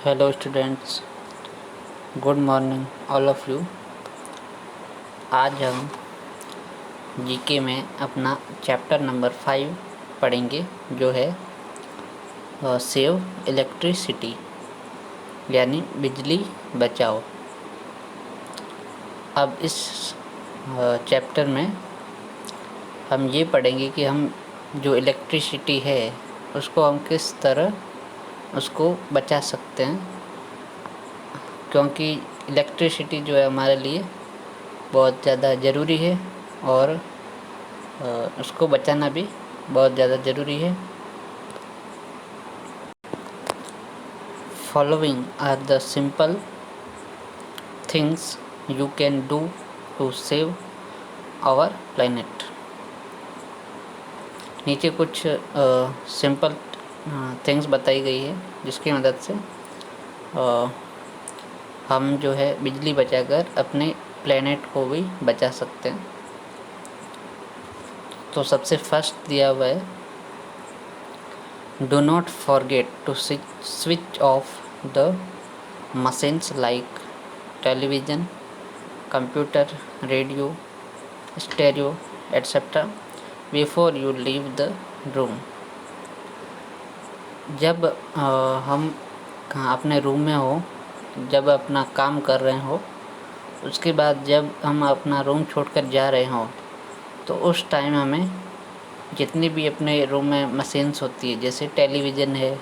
Hello students, good morning all of you. आज हम GK में अपना चैप्टर नंबर 5 पढ़ेंगे, जो है सेव इलेक्ट्रिसिटी, यानी बिजली बचाओ। अब इस चैप्टर में हम ये पढ़ेंगे कि हम जो इलेक्ट्रिसिटी है उसको हम किस तरह उसको बचा सकते हैं, क्योंकि इलेक्ट्रिसिटी जो है हमारे लिए बहुत ज़्यादा ज़रूरी है और उसको बचाना भी बहुत ज़्यादा ज़रूरी है। Following are the simple things you can do to save our planet. नीचे कुछ सिंपल थिंग्स बताई गई है जिसकी मदद से हम जो है बिजली बचाकर अपने प्लैनेट को भी बचा सकते हैं। तो सबसे फर्स्ट दिया हुआ है, do not forget to switch off the machines like television, computer, radio, stereo etcetera before you leave the room. जब हम अपने रूम में हो, जब अपना काम कर रहे हो, उसके बाद जब हम अपना रूम छोड़कर जा रहे हों, तो उस टाइम हमें जितनी भी अपने रूम में मशीन्स होती है, जैसे टेलीविज़न है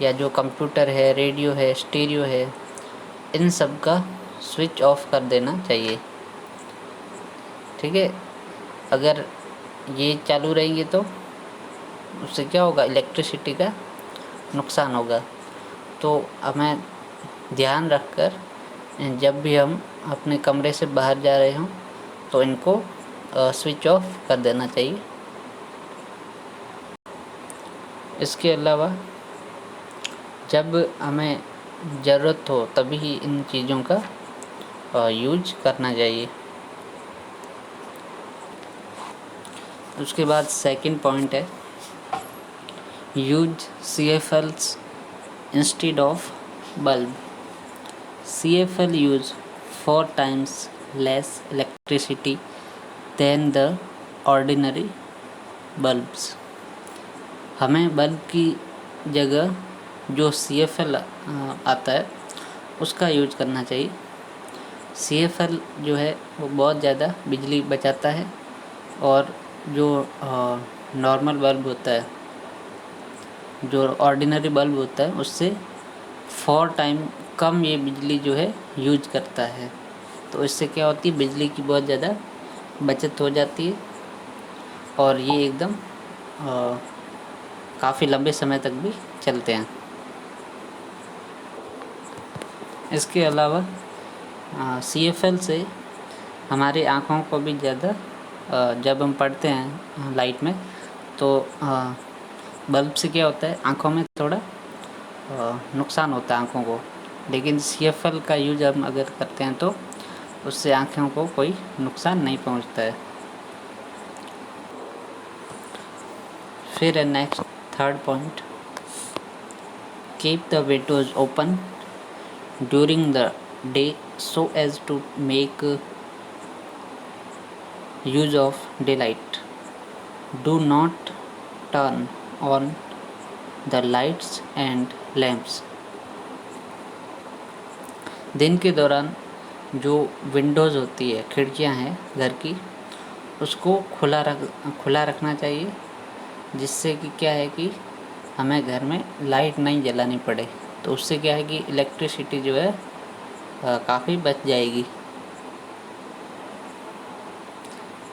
या जो कंप्यूटर है, रेडियो है, स्टीरियो है, इन सब का स्विच ऑफ कर देना चाहिए। ठीक है, अगर ये चालू रहेंगे तो उससे क्या होगा, इलेक्ट्रिसिटी का नुकसान होगा। तो हमें ध्यान रखकर जब भी हम अपने कमरे से बाहर जा रहे हों तो इनको स्विच ऑफ कर देना चाहिए। इसके अलावा जब हमें ज़रूरत हो तभी ही इन चीज़ों का यूज करना चाहिए। उसके बाद सेकंड पॉइंट है, use CFLs instead of bulb. CFL use 4 times less electricity than the ordinary bulbs। हमें बल्ब की जगह जो CFL आता है उसका यूज करना चाहिए। CFL जो है वो बहुत ज़्यादा बिजली बचाता है और जो नॉर्मल बल्ब होता है, जो ऑर्डिनरी बल्ब होता है, उससे 4 टाइम कम ये बिजली जो है यूज करता है। तो इससे क्या होती है, बिजली की बहुत ज़्यादा बचत हो जाती है और ये एकदम काफ़ी लंबे समय तक भी चलते हैं। इसके अलावा CFL से हमारी आँखों को भी ज़्यादा, जब हम पढ़ते हैं लाइट में तो बल्ब से क्या होता है, आँखों में थोड़ा नुकसान होता है आँखों को, लेकिन CFL का यूज हम अगर करते हैं तो उससे आँखों को कोई नुकसान नहीं पहुंचता है। फिर next third point, keep the windows open during the day so as to make use of day light. Do not turn on the lights and lamps. दिन के दौरान जो विंडोज़ होती है, खिड़कियां हैं घर की, उसको खुला रखना चाहिए, जिससे कि क्या है कि हमें घर में लाइट नहीं जलानी पड़े। तो उससे क्या है कि इलेक्ट्रिसिटी जो है काफ़ी बच जाएगी।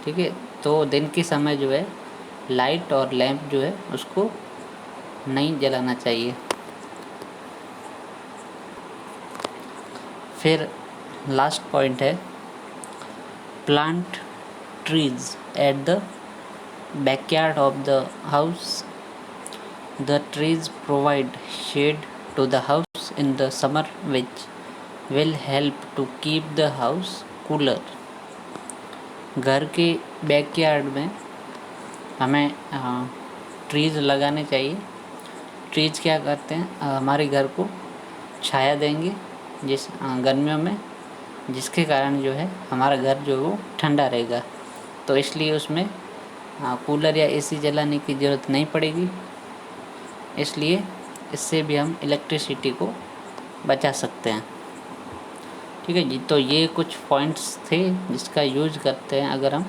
ठीक है, तो दिन के समय जो है लाइट और लैंप जो है उसको नहीं जलाना चाहिए। फिर लास्ट पॉइंट है, plant trees at the backyard of the house. The trees provide shade to the house in the summer which will help to keep the house cooler. घर के बैकयार्ड में हमें ट्रीज़ लगाने चाहिए। ट्रीज़ क्या करते हैं, हमारे घर को छाया देंगे गर्मियों में, जिसके कारण जो है हमारा घर जो है वो ठंडा रहेगा। तो इसलिए उसमें कूलर या एसी जलाने की ज़रूरत नहीं पड़ेगी। इसलिए इससे भी हम इलेक्ट्रिसिटी को बचा सकते हैं। ठीक है जी, तो ये कुछ पॉइंट्स थे जिसका यूज करते हैं अगर हम,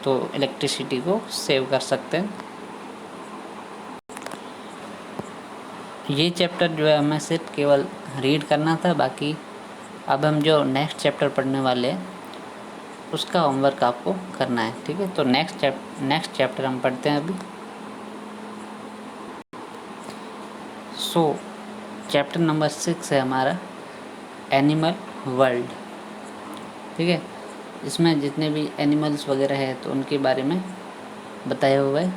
तो इलेक्ट्रिसिटी को सेव कर सकते हैं। ये चैप्टर जो है हमें सिर्फ केवल रीड करना था। बाकी अब हम जो नेक्स्ट चैप्टर पढ़ने वाले हैं उसका होमवर्क आपको करना है। ठीक है, तो नेक्स्ट चैप्टर हम पढ़ते हैं अभी। सो चैप्टर नंबर 6 है हमारा एनिमल वर्ल्ड। ठीक है, इसमें जितने भी एनिमल्स वगैरह है तो उनके बारे में बताया हुआ है।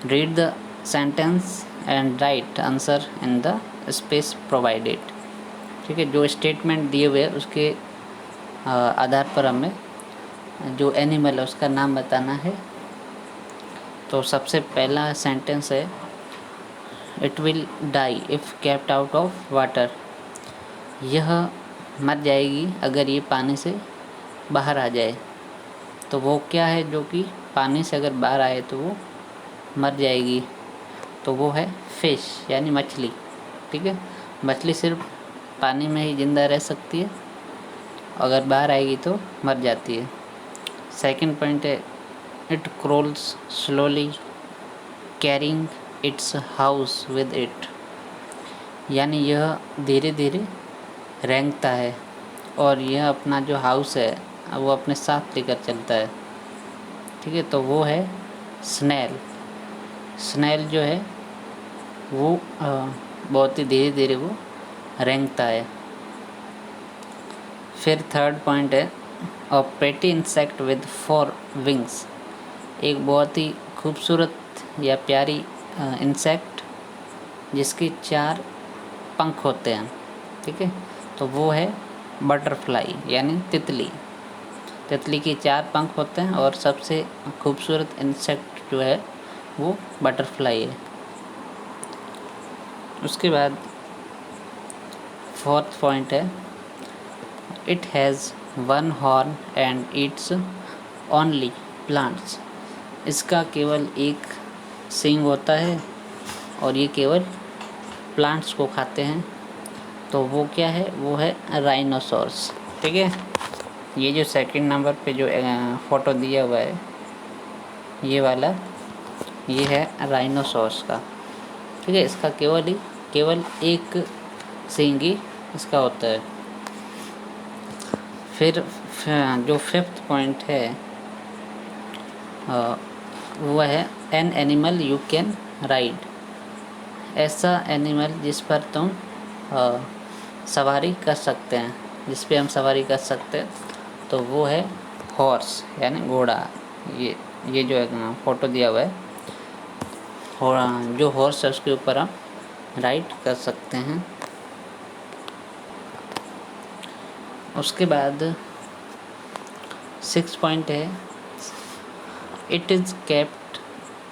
Read the sentence and right answer in the space provided. ठीक है, जो स्टेटमेंट दिए हुए हैं उसके आधार पर हमें जो एनिमल है उसका नाम बताना है। तो सबसे पहला सेंटेंस है it will die if kept out of water. यह मर जाएगी अगर ये पानी से बाहर आ जाए। तो वो क्या है जो कि पानी से अगर बाहर आए तो वो मर जाएगी? तो वो है फिश यानी मछली। ठीक है, मछली सिर्फ पानी में ही ज़िंदा रह सकती है, अगर बाहर आएगी तो मर जाती है। सेकंड पॉइंट है it crawls slowly carrying its house with it. यानी यह धीरे धीरे रेंगता है और यह अपना जो हाउस है वो अपने साथ लेकर चलता है। ठीक है, तो वो है स्नेल। स्नेल जो है वो बहुत ही धीरे धीरे वो रेंगता है। फिर थर्ड पॉइंट है a pretty insect with 4 wings. एक बहुत ही खूबसूरत या प्यारी इंसेक्ट जिसके 4 पंख होते हैं। ठीक है, तो वो है बटरफ्लाई यानी तितली। तितली के 4 पंख होते हैं और सबसे खूबसूरत इंसेक्ट जो है वो बटरफ्लाई है। उसके बाद फोर्थ पॉइंट है it has 1 horn and Yeats only plants. इसका केवल एक सींग होता है और ये केवल प्लांट्स को खाते हैं। तो वो क्या है? वो है राइनोसॉर्स। ठीक है, ये जो सेकंड नंबर पे जो फ़ोटो दिया हुआ है ये वाला, ये है राइनोसॉर्स का। ठीक है, इसका केवल एक सींग ही इसका होता है। फिर जो फिफ्थ पॉइंट है वो है an animal you can ride. ऐसा एनिमल जिस पर तुम सवारी कर सकते हैं, जिस पे हम सवारी कर सकते हैं, तो वो है हॉर्स यानी घोड़ा। ये जो है फ़ोटो दिया हुआ है, जो हॉर्स है उसके ऊपर हम राइड कर सकते हैं। उसके बाद 6 पॉइंट है it is kept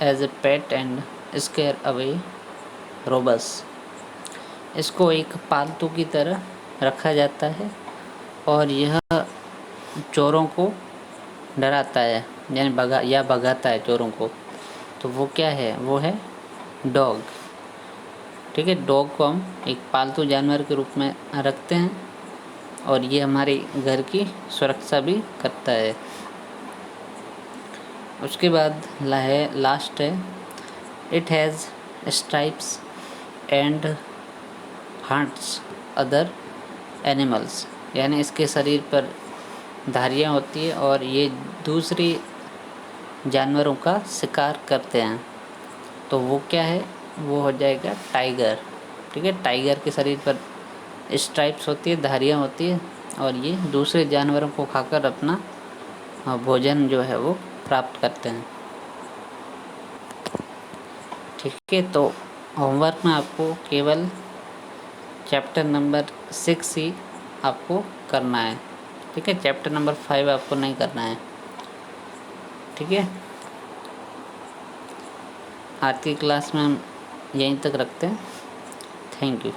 as a pet and scare away robbers. इसको एक पालतू की तरह रखा जाता है और यह चोरों को डराता है यानी भगाता है चोरों को। तो वो क्या है? वो है डॉग। ठीक है, डॉग को हम एक पालतू जानवर के रूप में रखते हैं और ये हमारे घर की सुरक्षा भी करता है। उसके बाद लास्ट है it has stripes and hunts other animals. यानी इसके शरीर पर धारियाँ होती है और ये दूसरे जानवरों का शिकार करते हैं। तो वो क्या है? वो हो जाएगा टाइगर। ठीक है, टाइगर के शरीर पर स्ट्राइप्स होती है, धारियाँ होती है और ये दूसरे जानवरों को खाकर अपना भोजन जो है वो प्राप्त करते हैं। ठीक है, तो होमवर्क में आपको केवल चैप्टर नंबर 6 ही आपको करना है। ठीक है, चैप्टर नंबर 5 आपको नहीं करना है। ठीक है, आज की क्लास में हम यहीं तक रखते हैं। Thank you.